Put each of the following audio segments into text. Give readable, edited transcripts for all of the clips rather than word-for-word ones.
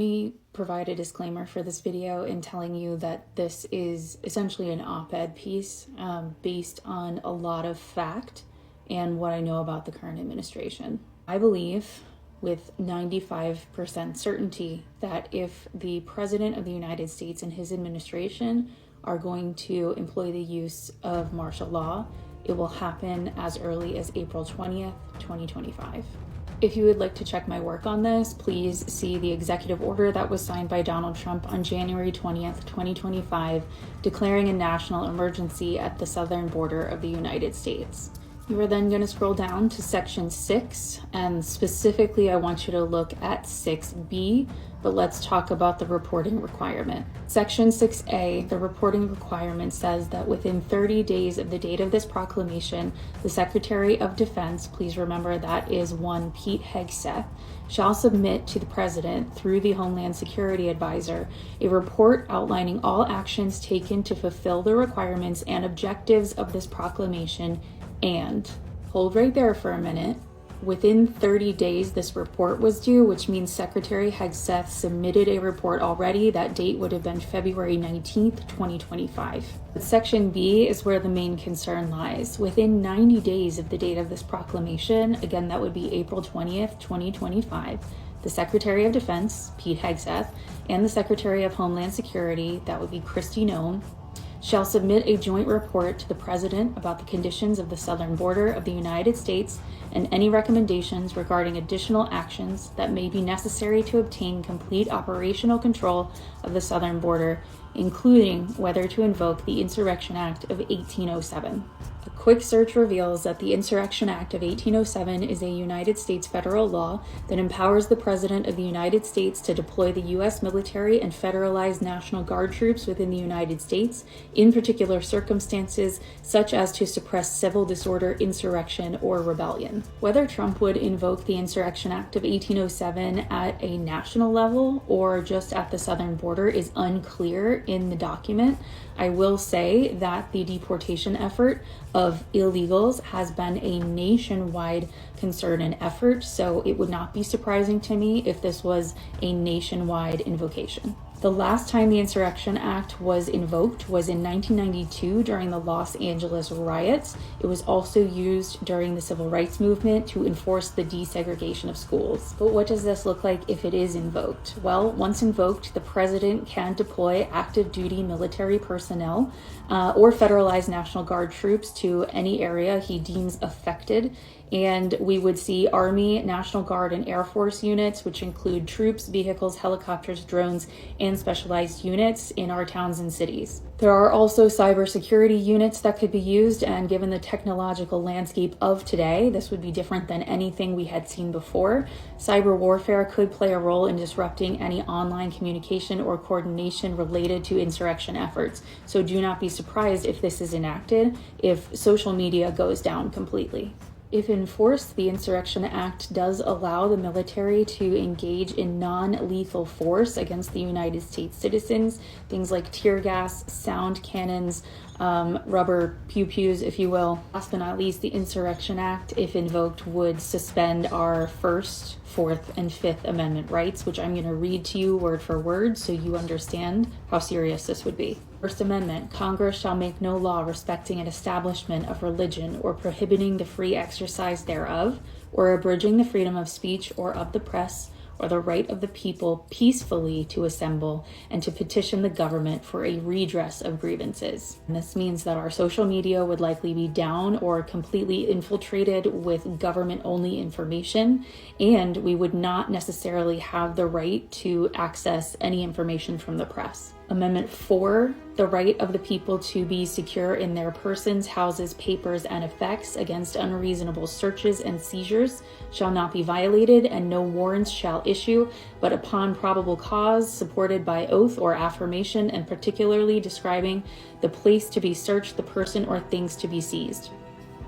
me provide a disclaimer for this video in telling you that this is essentially an op-ed piece based on a lot of fact and what I know about the current administration. I believe with 95% certainty that if the President of the United States and his administration are going to employ the use of martial law, it will happen as early as April 20th, 2025. If you would like to check my work on this, please see the executive order that was signed by Donald Trump on January 20th, 2025, declaring a national emergency at the southern border of the United States. You are then going to scroll down to section 6, and specifically I want you to look at 6B, but let's talk about the reporting requirement. Section 6A, the reporting requirement says that within 30 days of the date of this proclamation, the Secretary of Defense, please remember that is one Pete Hegseth, shall submit to the President through the Homeland Security Advisor a report outlining all actions taken to fulfill the requirements and objectives of this proclamation. And hold right there for a minute. Within 30 days, this report was due, which means Secretary Hegseth submitted a report already. That date would have been February 19th, 2025. But Section B is where the main concern lies. Within 90 days of the date of this proclamation, again, that would be April 20th, 2025, the Secretary of Defense, Pete Hegseth, and the Secretary of Homeland Security, that would be Kristi Noem, shall submit a joint report to the President about the conditions of the southern border of the United States and any recommendations regarding additional actions that may be necessary to obtain complete operational control of the southern border, including whether to invoke the Insurrection Act of 1807. A quick search reveals that the Insurrection Act of 1807 is a United States federal law that empowers the President of the United States to deploy the U.S. military and federalized National Guard troops within the United States in particular circumstances, such as to suppress civil disorder, insurrection, or rebellion. Whether Trump would invoke the Insurrection Act of 1807 at a national level or just at the southern border is unclear in the document. I will say that the deportation effort of illegals has been a nationwide concern and effort, so it would not be surprising to me if this was a nationwide invocation. The last time the Insurrection Act was invoked was in 1992 during the Los Angeles riots. It was also used during the Civil Rights Movement to enforce the desegregation of schools. But what does this look like if it is invoked? Well, once invoked, the President can deploy active duty military personnel or federalized National Guard troops to any area he deems affected. And we would see Army, National Guard, and Air Force units, which include troops, vehicles, helicopters, drones, and specialized units in our towns and cities. There are also cybersecurity units that could be used, and given the technological landscape of today, this would be different than anything we had seen before. Cyber warfare could play a role in disrupting any online communication or coordination related to insurrection efforts. So do not be surprised if this is enacted, if social media goes down completely. If enforced, the Insurrection Act does allow the military to engage in non-lethal force against the United States citizens, things like tear gas, sound cannons, rubber pew-pews, if you will. Last but not least, the Insurrection Act, if invoked, would suspend our First, Fourth, and Fifth Amendment rights, which I'm going to read to you word for word so you understand how serious this would be. First Amendment, Congress shall make no law respecting an establishment of religion or prohibiting the free exercise thereof, or abridging the freedom of speech or of the press, or the right of the people peacefully to assemble and to petition the government for a redress of grievances. And this means that our social media would likely be down or completely infiltrated with government-only information, and we would not necessarily have the right to access any information from the press. Amendment 4, the right of the people to be secure in their persons, houses, papers, and effects against unreasonable searches and seizures shall not be violated, and no warrants shall issue, but upon probable cause, supported by oath or affirmation, and particularly describing the place to be searched, the person or things to be seized.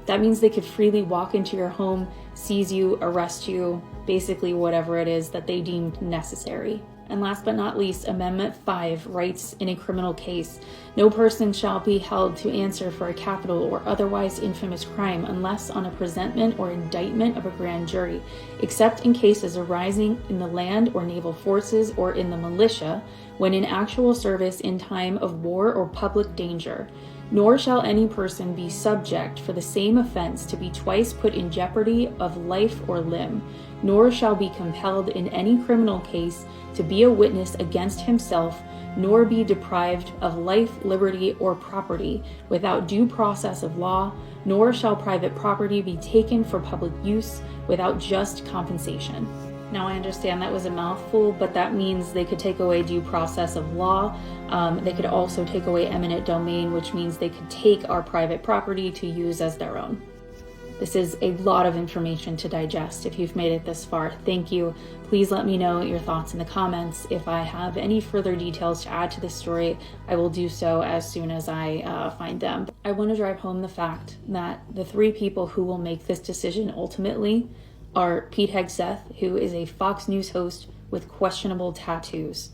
That means they could freely walk into your home, seize you, arrest you, basically whatever it is that they deemed necessary. And last but not least, Amendment 5 writes in a criminal case, no person shall be held to answer for a capital or otherwise infamous crime unless on a presentment or indictment of a grand jury, except in cases arising in the land or naval forces or in the militia, when in actual service in time of war or public danger. Nor shall any person be subject for the same offense to be twice put in jeopardy of life or limb, nor shall be compelled in any criminal case to be a witness against himself, nor be deprived of life, liberty, or property without due process of law, nor shall private property be taken for public use without just compensation. Now, I understand that was a mouthful, but that means they could take away due process of law. They could also take away eminent domain, which means they could take our private property to use as their own. This is a lot of information to digest. If you've made it this far, thank you. Please let me know your thoughts in the comments. If I have any further details to add to this story, I will do so as soon as I find them. I want to drive home the fact that the three people who will make this decision ultimately are Pete Hegseth, who is a Fox News host with questionable tattoos,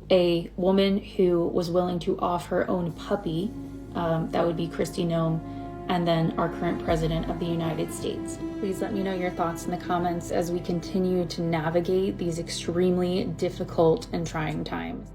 a woman who was willing to off her own puppy, that would be Kristi Noem, and then our current president of the United States. Please let me know your thoughts in the comments as we continue to navigate these extremely difficult and trying times.